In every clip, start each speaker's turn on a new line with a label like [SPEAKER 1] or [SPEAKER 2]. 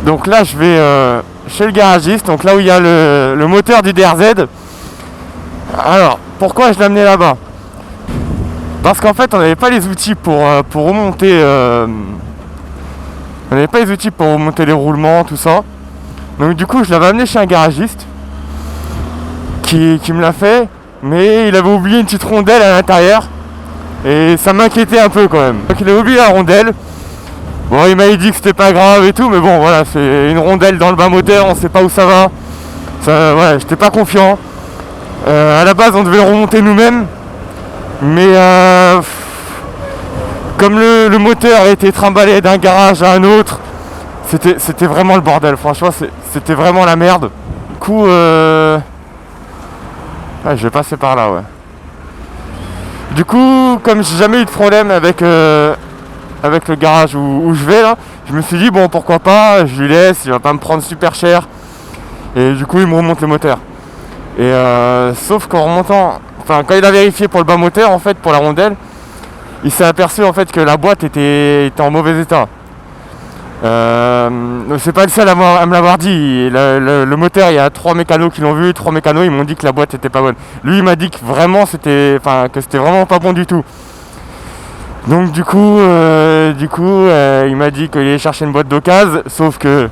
[SPEAKER 1] Donc là je vais chez le garagiste, donc là où il y a le moteur du DRZ. Alors pourquoi je l'ai amené là-bas? Parce qu'en fait on n'avait pas les outils pour remonter on n'avait pas les outils pour remonter les roulements, tout ça. Donc du coup je l'avais amené chez un garagiste qui me l'a fait, mais il avait oublié une petite rondelle à l'intérieur et ça m'inquiétait un peu quand même. Donc il a oublié la rondelle. Bon, il m'avait dit que c'était pas grave et tout, mais bon voilà, c'est une rondelle dans le bas moteur, on sait pas où ça va. Ça, voilà, j'étais pas confiant. À la base on devait le remonter nous-mêmes, mais comme le moteur a été trimballé d'un garage à un autre, c'était vraiment le bordel, franchement c'était vraiment la merde. Du coup je vais passer par là, ouais. Du coup, comme j'ai jamais eu de problème avec le garage où je vais là, je me suis dit bon pourquoi pas, je lui laisse, il va pas me prendre super cher. Et du coup il me remonte le moteur. Et sauf qu'en remontant, enfin quand il a vérifié pour le bas moteur en fait, pour la rondelle, il s'est aperçu en fait que la boîte était en mauvais état. C'est pas le seul à me l'avoir dit. Le moteur, il y a 3 mécanos qui l'ont vu, 3 mécanos ils m'ont dit que la boîte était pas bonne. Lui il m'a dit que vraiment c'était vraiment pas bon du tout. Donc du coup il m'a dit qu'il allait chercher une boîte d'occasion, sauf que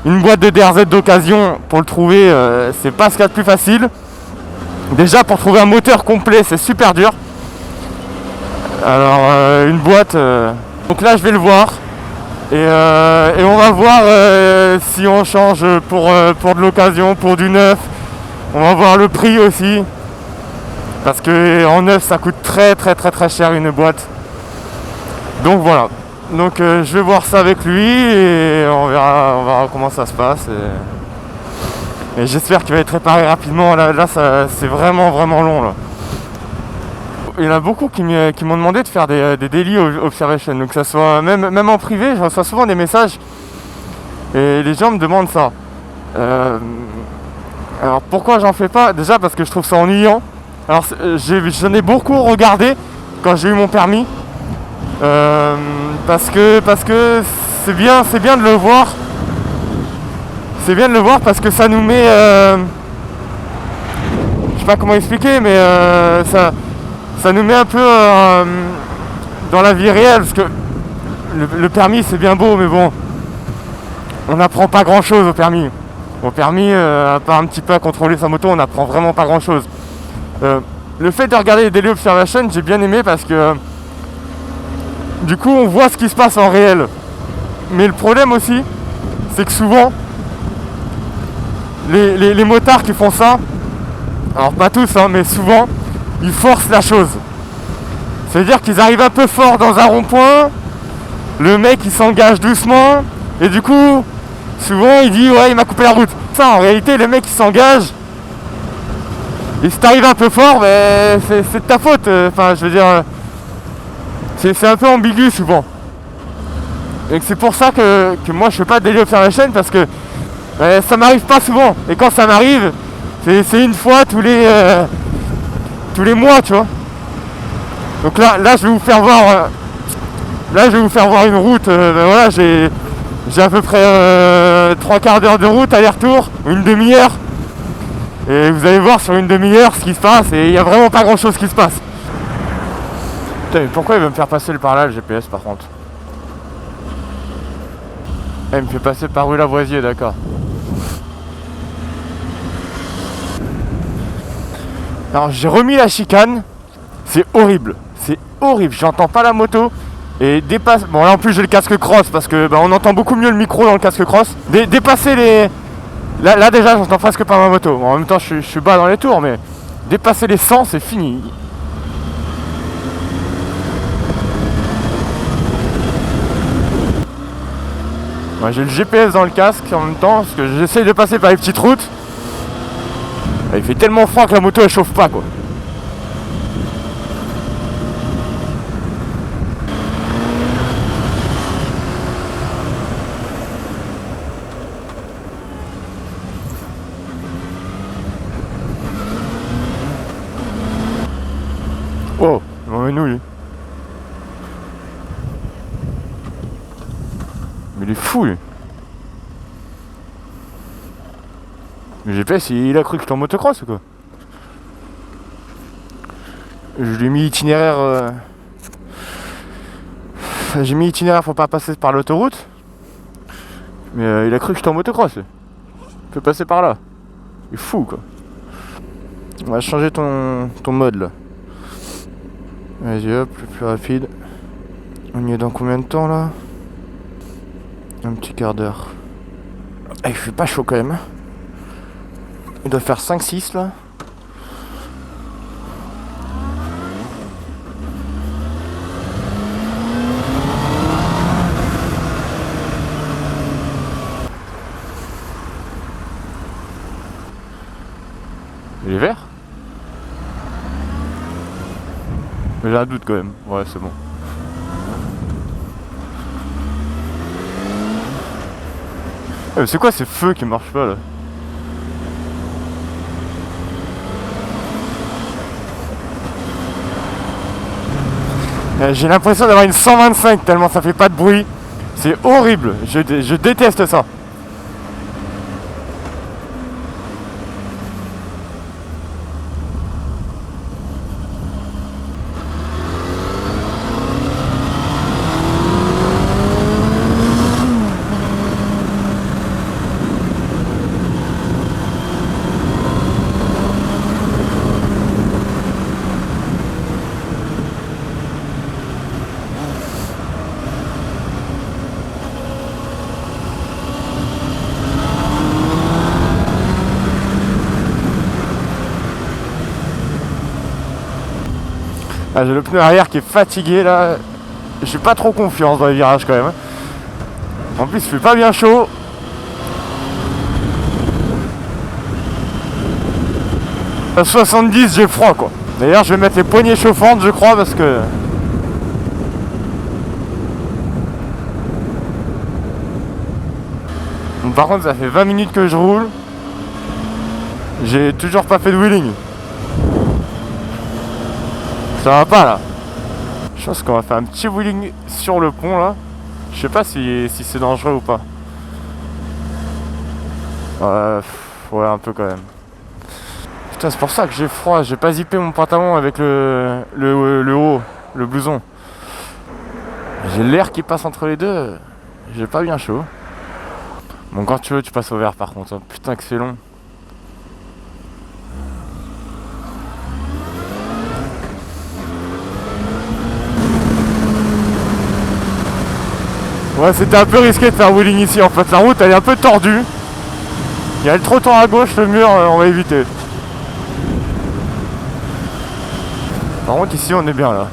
[SPEAKER 1] une boîte de DRZ d'occasion pour le trouver c'est pas ce qu'il y a de plus facile. Déjà pour trouver un moteur complet c'est super dur. Alors une boîte donc là je vais le voir. Et on va voir si on change pour de l'occasion, pour du neuf. On va voir le prix aussi. Parce que en neuf ça coûte très cher une boîte. Donc voilà. Donc je vais voir ça avec lui et on verra comment ça se passe. Et j'espère qu'il va être réparé rapidement. Là ça, c'est vraiment long là. Il y en a beaucoup qui m'ont demandé de faire des daily observations, donc que ça soit même en privé, je reçois souvent des messages et les gens me demandent ça. Alors pourquoi j'en fais pas? Déjà parce que je trouve ça ennuyant. Alors j'en ai beaucoup regardé quand j'ai eu mon permis, parce que c'est bien de le voir. C'est bien de le voir parce que ça nous met, je sais pas comment expliquer, mais ça nous met un peu dans la vie réelle, parce que le permis c'est bien beau, mais bon, on n'apprend pas grand chose au permis. Au permis, à part un petit peu à contrôler sa moto, on n'apprend vraiment pas grand chose. Le fait de regarder les daily observations, j'ai bien aimé parce que du coup on voit ce qui se passe en réel. Mais le problème aussi, c'est que souvent les motards qui font ça, alors pas tous hein, mais souvent ils forcent la chose. C'est-à-dire qu'ils arrivent un peu fort dans un rond-point, le mec il s'engage doucement, et du coup, souvent il dit ouais il m'a coupé la route. Ça en réalité le mec il s'engage, et si t'arrives un peu fort, ben, c'est de ta faute. Enfin je veux dire, c'est un peu ambigu souvent. Et c'est pour ça que moi je fais pas de daily observation, parce que ça m'arrive pas souvent. Et quand ça m'arrive, c'est une fois tous les mois, tu vois. Donc là je vais vous faire voir une route. Ben voilà, j'ai à peu près 3/4 d'heure de route aller-retour, une demi-heure. Et vous allez voir sur une demi-heure ce qui se passe, et il n'y a vraiment pas grand chose qui se passe. Putain, mais pourquoi il veut me faire passer par là le GPS par contre? Il me fait passer par rue Lavoisier, d'accord. Alors j'ai remis la chicane, c'est horrible, j'entends pas la moto et dépasse. Bon là en plus j'ai le casque cross parce que on entend beaucoup mieux le micro dans le casque cross. Dépasser les. Là déjà j'entends presque pas ma moto. Bon, en même temps je suis bas dans les tours, mais dépasser les 100 c'est fini. Ouais, j'ai le GPS dans le casque en même temps parce que j'essaye de passer par les petites routes. Il fait tellement froid que la moto elle chauffe pas quoi. Oh, il m'en met nous lui. Mais il est fou lui. Le GPS, il a cru que j'étais en motocross ou quoi? Je lui ai mis itinéraire. J'ai mis itinéraire pour pas passer par l'autoroute. Mais il a cru que j'étais en motocross. Il peut passer par là. Il est fou quoi. On va changer ton mode là. Vas-y hop, le plus rapide. On y est dans combien de temps là? Un petit quart d'heure. Il fait pas chaud quand même. Il doit faire 5-6 là. Il est vert? Mais j'ai un doute quand même. Ouais, c'est bon. C'est quoi ces feux qui marchent pas là? J'ai l'impression d'avoir une 125 tellement ça fait pas de bruit. C'est horrible. Je déteste ça. Ah, j'ai le pneu arrière qui est fatigué là. Je suis pas trop confiant dans les virages quand même. En plus il fait pas bien chaud. À 70 j'ai froid quoi. D'ailleurs je vais mettre les poignées chauffantes je crois parce que... Bon, par contre ça fait 20 minutes que je roule. J'ai toujours pas fait de wheeling. Ça va pas là. Je pense qu'on va faire un petit wheeling sur le pont là. Je sais pas si c'est dangereux ou pas. Ouais un peu quand même. Putain c'est pour ça que j'ai froid. J'ai pas zippé mon pantalon avec le haut, le blouson. J'ai l'air qui passe entre les deux. J'ai pas bien chaud. Bon quand tu veux tu passes au vert par contre. Putain que c'est long. Ouais c'était un peu risqué de faire wheeling ici en fait. La route elle est un peu tordue. Il y a le trottoir à gauche, le mur on va éviter. Par contre ici on est bien là.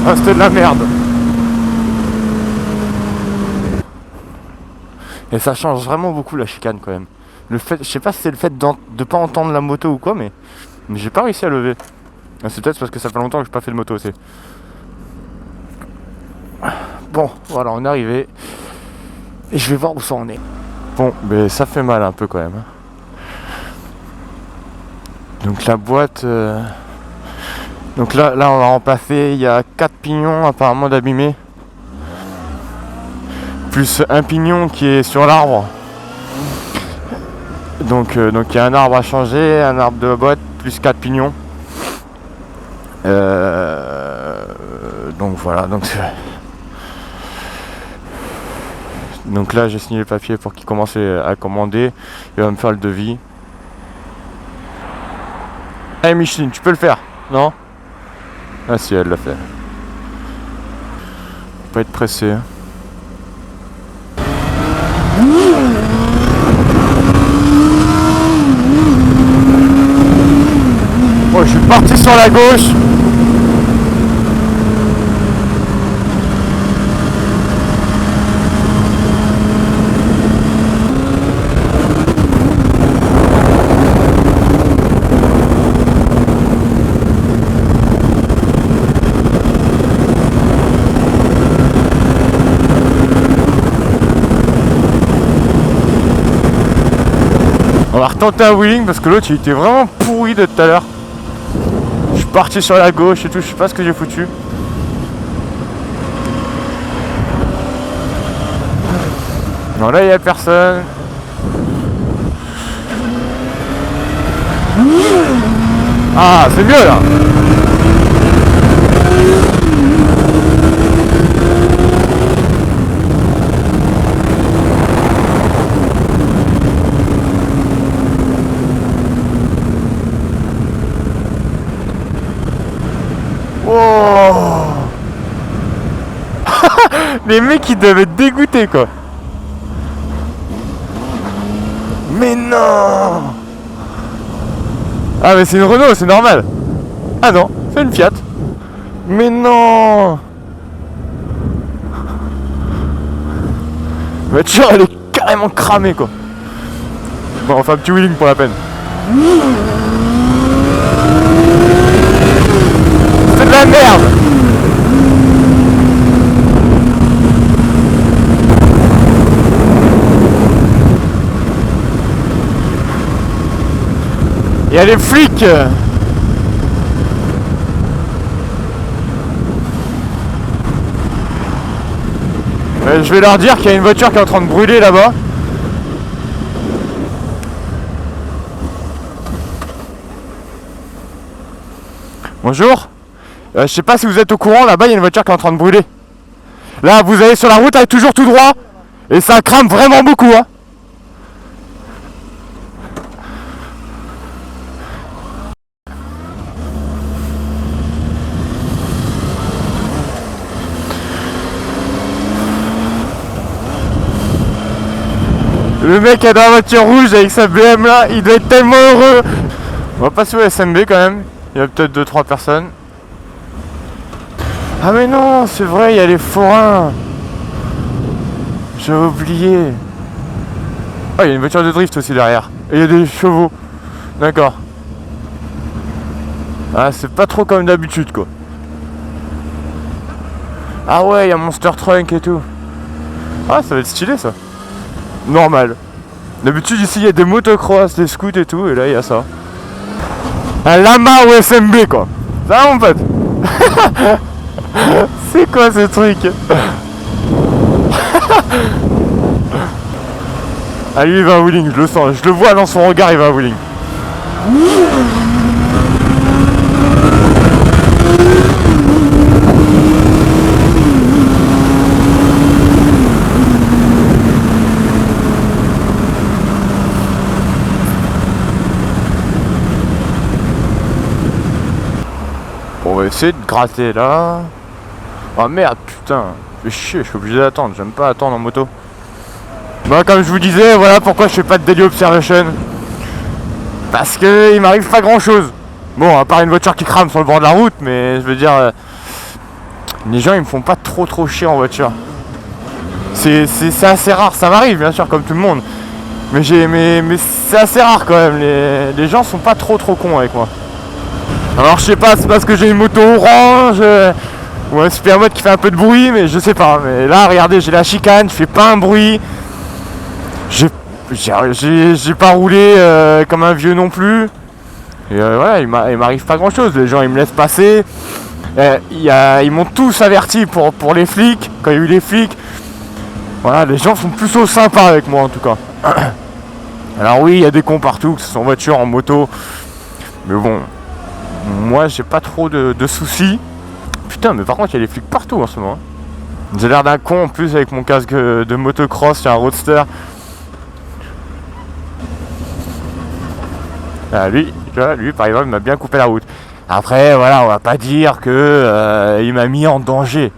[SPEAKER 1] Ah c'était de la merde. Et ça change vraiment beaucoup la chicane quand même. Le fait, je sais pas si c'est le fait de pas entendre la moto ou quoi mais j'ai pas réussi à lever. C'est peut-être parce que ça fait longtemps que j'ai pas fait de moto aussi. Bon voilà on est arrivé. Et je vais voir où ça en est. Bon mais ça fait mal un peu quand même. Donc la boîte... Donc là on va remplacer, il y a 4 pignons apparemment d'abîmés. Plus un pignon qui est sur l'arbre. Donc il y a un arbre à changer, un arbre de la boîte, plus 4 pignons. Donc voilà, donc là j'ai signé le papier pour qu'il commence à commander. Il va me faire le devis. Hey Micheline, tu peux le faire? Non? Ah si, elle l'a fait. Faut pas être pressé. Bon, je suis parti sur la gauche. On va retenter un wheeling parce que l'autre il était vraiment pourri de tout à l'heure. Je suis parti sur la gauche et tout, je sais pas ce que j'ai foutu. Non, là, il n'y a personne. Ah, c'est mieux, là. Oh. Les mecs, ils doivent être dégoûtés, quoi. Mais non. Ah mais c'est une Renault, c'est normal. Ah non, c'est une Fiat. Mais non. La voiture elle est carrément cramée quoi. Bon on fait un petit wheeling pour la peine. C'est de la merde. Il y a les flics. Je vais leur dire qu'il y a une voiture qui est en train de brûler là-bas. Bonjour. Je sais pas si vous êtes au courant, là-bas il y a une voiture qui est en train de brûler. Là vous allez sur la route, elle est toujours tout droit. Et ça crame vraiment beaucoup hein. Le mec est dans la voiture rouge avec sa BM là, il doit être tellement heureux. On va passer au SMB quand même. Il y a peut-être 2-3 personnes. Ah mais non, c'est vrai, il y a les forains. J'ai oublié. Ah, il y a une voiture de drift aussi derrière. Et il y a des chevaux. D'accord. Ah, c'est pas trop comme d'habitude quoi. Ah ouais, il y a Monster Truck et tout. Ah, ça va être stylé ça. Normal. D'habitude ici il y a des motocross, des scouts et tout, et là il y a ça. Un lama au SMB quoi. Ça va mon pote. C'est quoi ce truc? Ah lui il va à wheeling, je le sens, je le vois dans son regard, il va à wheeling. On va essayer de gratter là. Oh merde putain, fais chier, je suis obligé d'attendre, j'aime pas attendre en moto. Bon comme je vous disais, voilà pourquoi je fais pas de daily observation. Parce que il m'arrive pas grand chose. Bon à part une voiture qui crame sur le bord de la route, mais je veux dire les gens ils me font pas trop chier en voiture. C'est assez rare, ça m'arrive bien sûr comme tout le monde. Mais c'est assez rare quand même, les gens sont pas trop cons avec moi. Alors je sais pas, c'est parce que j'ai une moto orange ou un super mode qui fait un peu de bruit, mais je sais pas. Mais là regardez, j'ai la chicane, je fais pas un bruit. J'ai pas roulé comme un vieux non plus. Et voilà, il m'arrive pas grand chose. Les gens ils me laissent passer. Ils m'ont tous averti pour les flics, quand il y a eu les flics. Voilà, les gens sont plutôt sympas avec moi en tout cas. Alors oui, il y a des cons partout, que ce soit en voiture, en moto. Mais bon, moi j'ai pas trop de soucis. Putain, mais par contre il y a les flics partout en ce moment. J'ai l'air d'un con en plus avec mon casque de motocross, il y a un roadster. Ah, lui par exemple il m'a bien coupé la route. Après voilà, on va pas dire que il m'a mis en danger.